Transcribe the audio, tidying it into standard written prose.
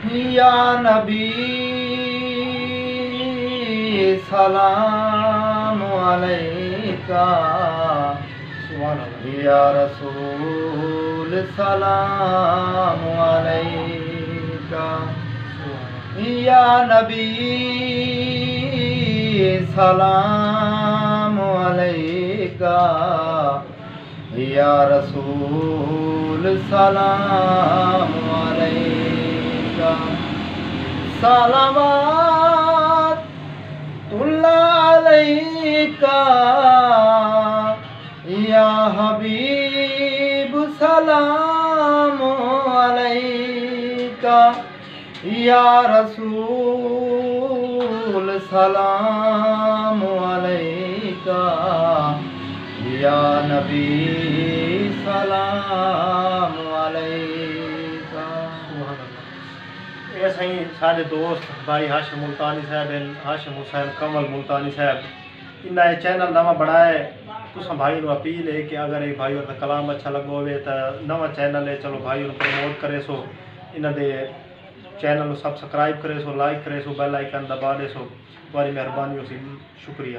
یا نبی سلام علیکہ، یا رسول سلام علیکہ، یا نبی سلام علیکہ، یا رسول سلام علیکہ، صلوات اللہ علیکہ، یا حبیب سلام علیکہ، یا رسول سلام علیکہ، یا نبی سلام علیکہ۔ یہ سائیں سارے دوست بھائی ہاشم ملتانی صاحب ہاشم حسین کمل ملتانی صاحب انہیں یہ چینل نواں بنایا ہے، تساں بھائی نو اپیل ہے کہ اگر ایک بھائی کا کلام اچھا لگو ہوئے تو نواں چینل ہے، چلو بھائی نو پروموٹ کرے سو، انہاں دے چینل نو سبسکرائب کرے سو، لائک کرے سو، بیل آئیکن دبا دے سو، تمہاری مہربانی ہو سی، شکریہ۔